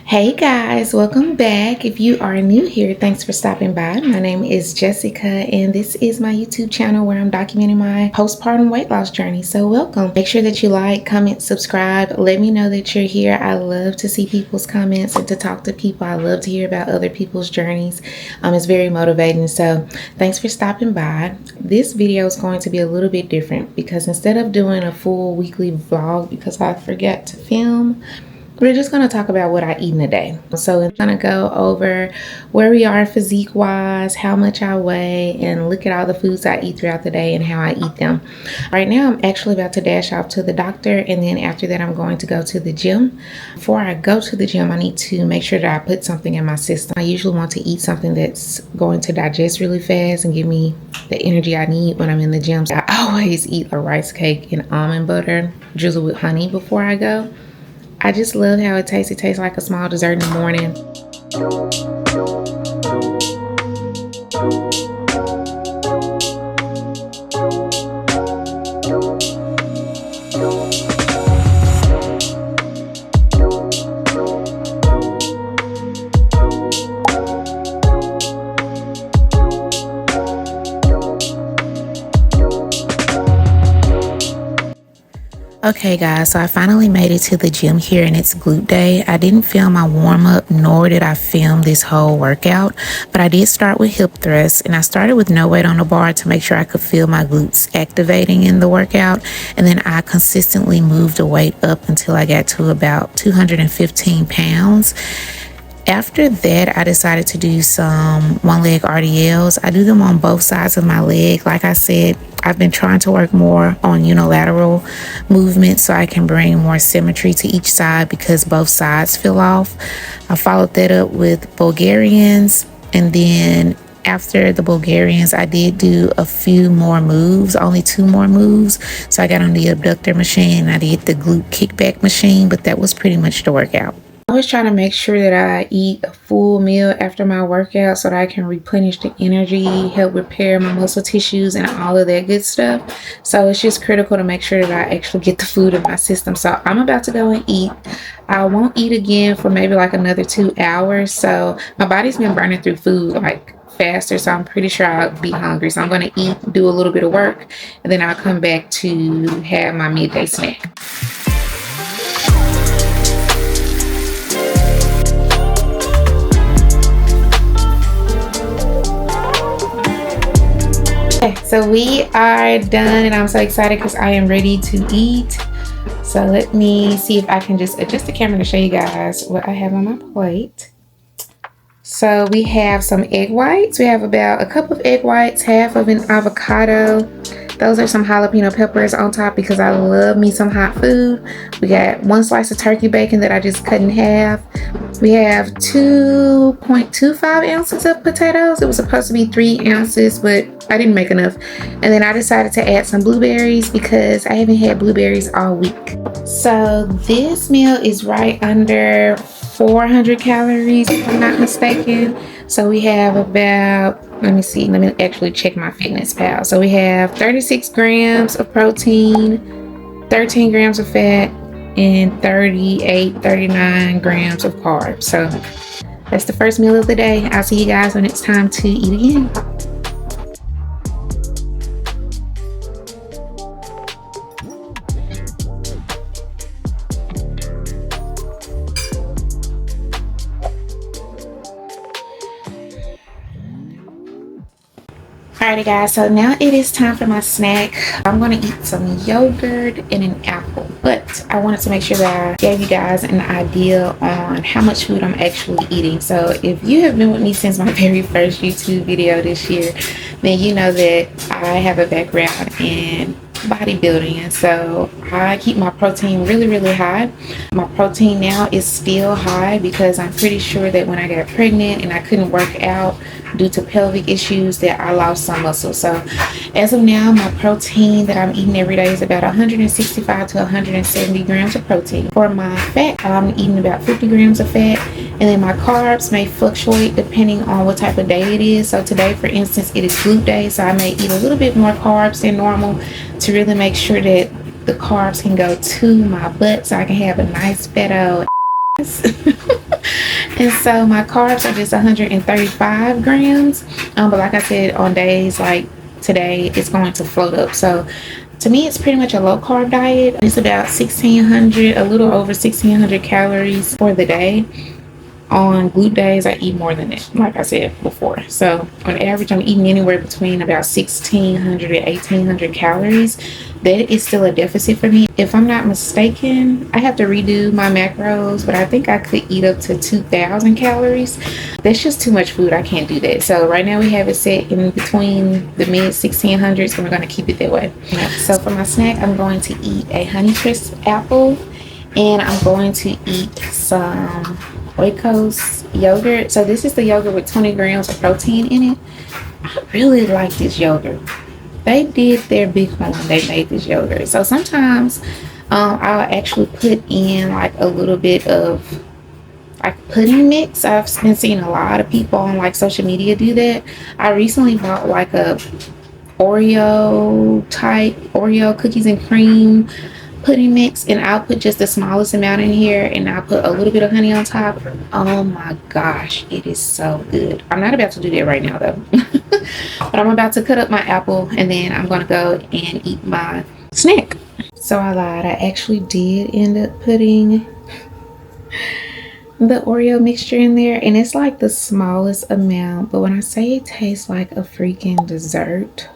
Hey guys, welcome back. If you are new here, thanks for stopping by. My name is Jessica and this is my YouTube channel where I'm documenting my postpartum weight loss journey. So welcome. Make sure that you like, comment, subscribe. Let me know that you're here. I love to see people's comments and to talk to people. I love to hear about other people's journeys. It's very motivating. So thanks for stopping by. This video is going to be a little bit different because instead of doing a full weekly vlog because I forgot to film, we're just going to talk about what I eat in a day. So I'm going to go over where we are physique wise, how much I weigh, and look at all the foods I eat throughout the day and how I eat them. Right now, I'm actually about to dash off to the doctor, and then after that, I'm going to go to the gym. Before I go to the gym, I need to make sure that I put something in my system. I usually want to eat something that's going to digest really fast and give me the energy I need when I'm in the gym. So I always eat a rice cake and almond butter drizzled with honey before I go. I just love how it tastes. It tastes like a small dessert in the morning. Okay guys, so I finally made it to the gym here and it's glute day. I didn't film my warm-up nor did I film this whole workout, but I did start with hip thrusts and I started with no weight on the bar to make sure I could feel my glutes activating in the workout, and then I consistently moved the weight up until I got to about 215 pounds. After that, I decided to do some one leg RDLs. I do them on both sides of my leg. Like I said, I've been trying to work more on unilateral movement so I can bring more symmetry to each side because both sides feel off. I followed that up with Bulgarians, and then after the Bulgarians, I did do a few more moves, only 2 more moves. So I got on the abductor machine, I did the glute kickback machine, but that was pretty much the workout. I always try to make sure that I eat a full meal after my workout so that I can replenish the energy, help repair my muscle tissues and all of that good stuff. So it's just critical to make sure that I actually get the food in my system. So I'm about to go and eat. I won't eat again for maybe like another 2 hours. So my body's been burning through food like faster, so I'm pretty sure I'll be hungry. So I'm going to eat, do a little bit of work, and then I'll come back to have my midday snack. Okay, so we are done and I'm so excited because I am ready to eat. So let me see if I can just adjust the camera to show you guys what I have on my plate. So we have some egg whites. We have about a cup of egg whites, half of an avocado. Those are some jalapeno peppers on top because I love me some hot food. We got 1 slice of turkey bacon that I just cut in half. We have 2.25 ounces of potatoes. It was supposed to be 3 ounces, but I didn't make enough. And then I decided to add some blueberries because I haven't had blueberries all week. So this meal is right under 400 calories, if I'm not mistaken. So we have about, let me actually check my Fitness Pal. So we have 36 grams of protein, 13 grams of fat, and 39 grams of carbs. So that's the first meal of the day. I'll see you guys when it's time to eat again. Alrighty guys, so now it is time for my snack. I'm going to eat some yogurt and an apple, but I wanted to make sure that I gave you guys an idea on how much food I'm actually eating. So if you have been with me since my very first YouTube video this year, then you know that I have a background in bodybuilding, and so I keep my protein really high. My protein now is still high because I'm pretty sure that when I got pregnant and I couldn't work out due to pelvic issues that I lost some muscle. So as of now, my protein that I'm eating every day is about 165 to 170 grams of protein. For my fat, I'm eating about 50 grams of fat, and then my carbs may fluctuate depending on what type of day it is. So today, for instance, it is glute day, so I may eat a little bit more carbs than normal to really make sure that the carbs can go to my butt so I can have a nice fat old ass. And so my carbs are just 135 grams. But like I said, on days like today, it's going to float up. So to me, it's pretty much a low carb diet. It's about 1,600, a little over 1,600 calories for the day. On glute days, I eat more than that, like I said before. So on average, I'm eating anywhere between about 1,600 and 1,800 calories. That is still a deficit for me. If I'm not mistaken, I have to redo my macros, but I think I could eat up to 2,000 calories. That's just too much food. I can't do that. So right now we have it set in between the mid 1,600s, and we're going to keep it that way. So for my snack, I'm going to eat a Honey Crisp apple, and I'm going to eat some Oikos yogurt. So this is the yogurt with 20 grams of protein in it. I really like this yogurt. They did their big one when they made this yogurt. So sometimes I'll actually put in like a little bit of like pudding mix. I've been seeing a lot of people on like social media do that. I recently bought like a Oreo cookies and cream pudding mix, and I'll put just the smallest amount in here, and I'll put a little bit of honey on top. Oh my gosh, it is so good. I'm not about to do that right now though. But I'm about to cut up my apple, and then I'm gonna go and eat my snack. So I lied, I actually did end up putting the Oreo mixture in there, and it's like the smallest amount, but when I say it tastes like a freaking dessert,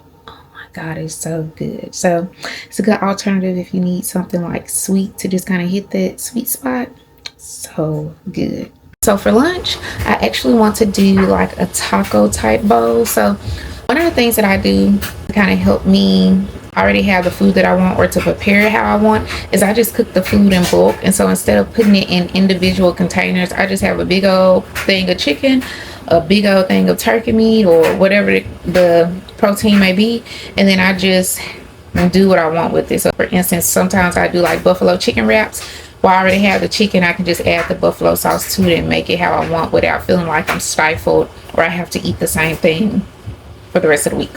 God, it's so good. So it's a good alternative if you need something like sweet to just kind of hit that sweet spot. So good. So for lunch, I actually want to do like a taco type bowl. So one of the things that I do to kind of help me already have the food that I want, or to prepare it how I want, is I just cook the food in bulk. And so instead of putting it in individual containers, I just have a big old thing of chicken, a big old thing of turkey meat, or whatever the protein may be, and then I just do what I want with it. So for instance, sometimes I do like buffalo chicken wraps. While I already have the chicken, I can just add the buffalo sauce to it and make it how I want without feeling like I'm stifled or I have to eat the same thing for the rest of the week.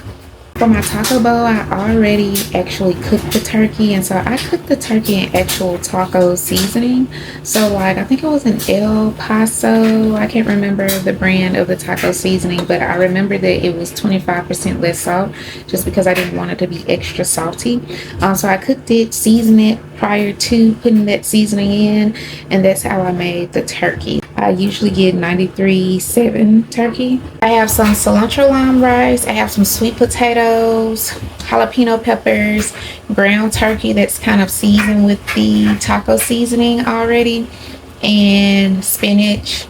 For my taco bowl, I already actually cooked the turkey, and so I cooked the turkey in actual taco seasoning. So like, I think it was an El Paso, I can't remember the brand of the taco seasoning, but I remember that it was 25% less salt, just because I didn't want it to be extra salty. So I cooked it, seasoned it prior to putting that seasoning in, and that's how I made the turkey. I usually get 93.7 turkey. I have some cilantro lime rice. I have some sweet potatoes, jalapeno peppers, ground turkey that's kind of seasoned with the taco seasoning already, and spinach.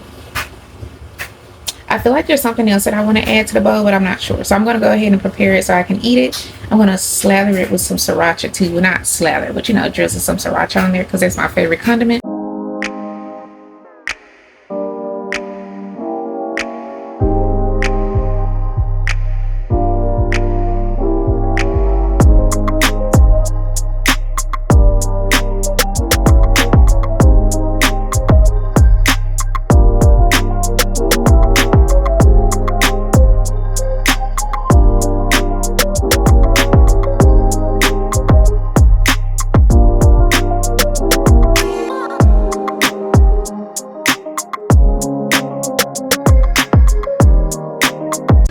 I feel like there's something else that I want to add to the bowl, but I'm not sure. So I'm going to go ahead and prepare it so I can eat it. I'm going to slather it with some sriracha too. Well, not slather, but you know, drizzle some sriracha on there because that's my favorite condiment.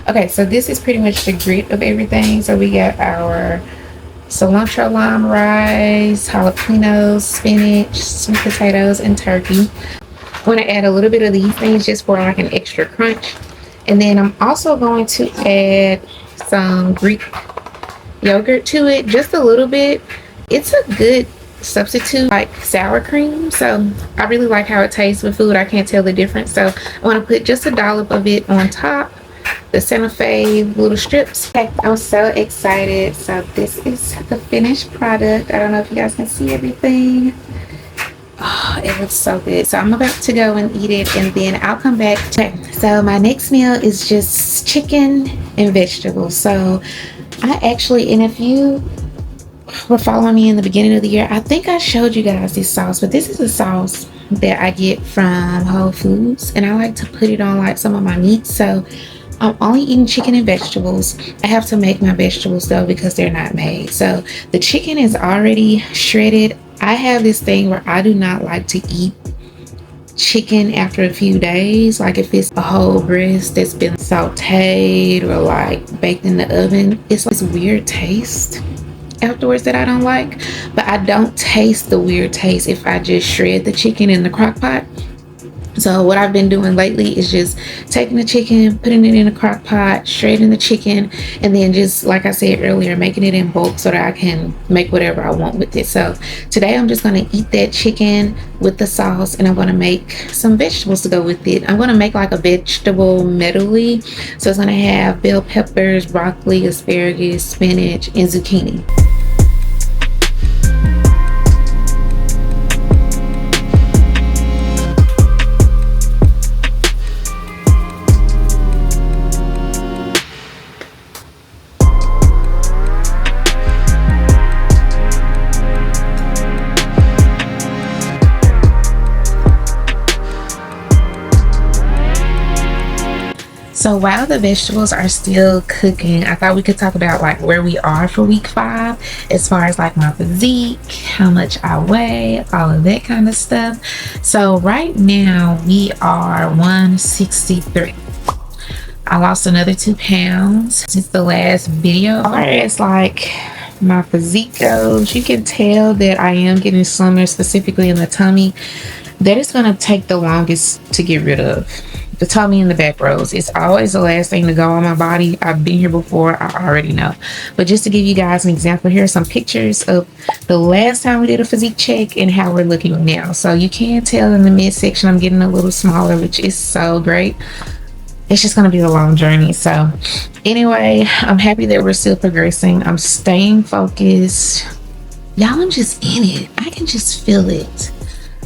Okay, so this is pretty much the grit of everything. So we got our cilantro lime rice, jalapenos, spinach, sweet potatoes, and turkey. I want to add a little bit of these things just for like an extra crunch. And then I'm also going to add some Greek yogurt to it, just a little bit. It's a good substitute like sour cream, so I really like how it tastes with food. I can't tell the difference, so I want to put just a dollop of it on top, the Santa Fe little strips. Okay, I'm so excited. So this is the finished product. I don't know if you guys can see everything. Oh, it looks so good. So I'm about to go and eat it, and then I'll come back. Okay, so my next meal is just chicken and vegetables. So I actually, and if you were following me in the beginning of the year, I think I showed you guys this sauce, but this is a sauce that I get from Whole Foods, and I like to put it on like some of my meats. So I'm only eating chicken and vegetables. I have to make my vegetables though because they're not made. So the chicken is already shredded. I have this thing where I do not like to eat chicken after a few days. Like if it's a whole breast that's been sauteed or like baked in the oven, it's like this weird taste afterwards that I don't like. But I don't taste the weird taste if I just shred the chicken in the crock pot. So what I've been doing lately is just taking the chicken, putting it in a crock pot, shredding the chicken, and then just, like I said earlier, making it in bulk so that I can make whatever I want with it. So today I'm just going to eat that chicken with the sauce, and I'm going to make some vegetables to go with it. I'm going to make like a vegetable medley. So it's going to have bell peppers, broccoli, asparagus, spinach, and zucchini. So while the vegetables are still cooking, I thought we could talk about like where we are for week 5 as far as like my physique, how much I weigh, all of that kind of stuff. So right now we are 163. I lost another 2 pounds since the last video. As far as like my physique goes, you can tell that I am getting slimmer, specifically in the tummy. That is going to take the longest to get rid of. The tummy and the back rows. It's always the last thing to go on my body. I've been here before. I already know. But just to give you guys an example, here are some pictures of the last time we did a physique check and how we're looking now. So you can tell in the midsection I'm getting a little smaller, which is so great. It's just going to be a long journey. So anyway, I'm happy that we're still progressing. I'm staying focused. Y'all, I'm just in it. I can just feel it.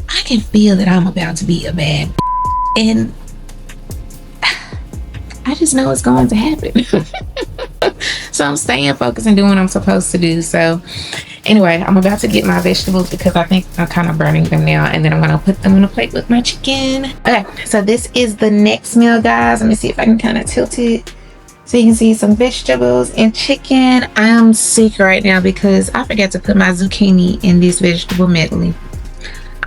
I can feel that I'm about to be a bad and I just know it's going to happen. So I'm staying focused and doing what I'm supposed to do. So anyway, I'm about to get my vegetables because I think I'm kind of burning them now, and then I'm going to put them on a plate with my chicken. Okay, so this is the next meal, guys. Let me see if I can kind of tilt it so you can see some vegetables and chicken. I'm sick right now because I forgot to put my zucchini in this vegetable medley.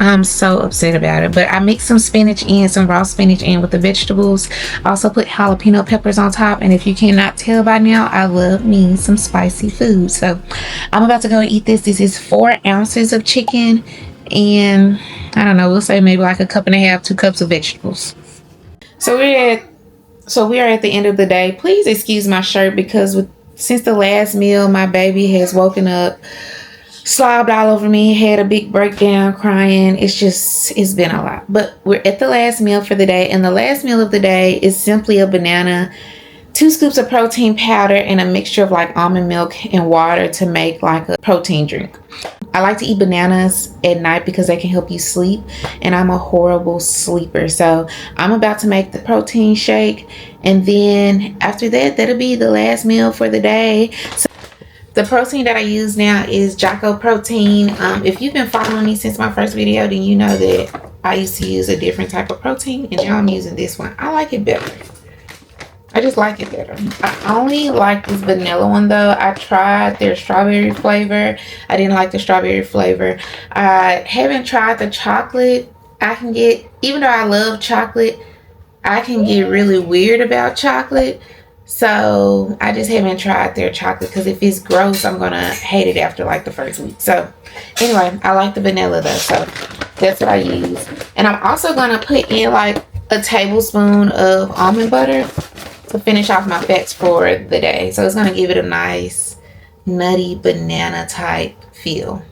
I'm so upset about it, but I mixed some spinach in, some raw spinach in with the vegetables. Also put jalapeno peppers on top, and if you cannot tell by now, I love me some spicy food. So I'm about to go and eat this. This is 4 ounces of chicken, and I don't know, we'll say maybe like a cup and a half, 2 cups of vegetables. So we are at the end of the day. Please excuse my shirt because since the last meal, my baby has woken up, slobbed all over me, had a big breakdown, crying. It's been a lot. But we're at the last meal for the day, and the last meal of the day is simply a banana, 2 scoops of protein powder, and a mixture of like almond milk and water to make like a protein drink. I like to eat bananas at night because they can help you sleep, and I'm a horrible sleeper. So I'm about to make the protein shake, and then after that, that'll be the last meal for the day. So the protein that I use now is Jocko protein. If you've been following me since my first video, then you know that I used to use a different type of protein, and now I'm using this one. I like it better. I just like it better. I only like this vanilla one though. I tried their strawberry flavor. I didn't like the strawberry flavor. I haven't tried the chocolate. Even though I love chocolate, I can get really weird about chocolate. So I just haven't tried their chocolate because if it's gross, I'm going to hate it after like the first week. So anyway, I like the vanilla though. So that's what I use. And I'm also going to put in like a tablespoon of almond butter to finish off my fats for the day. So it's going to give it a nice nutty banana type feel.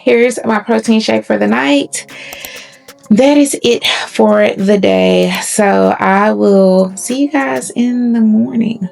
Here's my protein shake for the night. that is it for the day. So I will see you guys in the morning.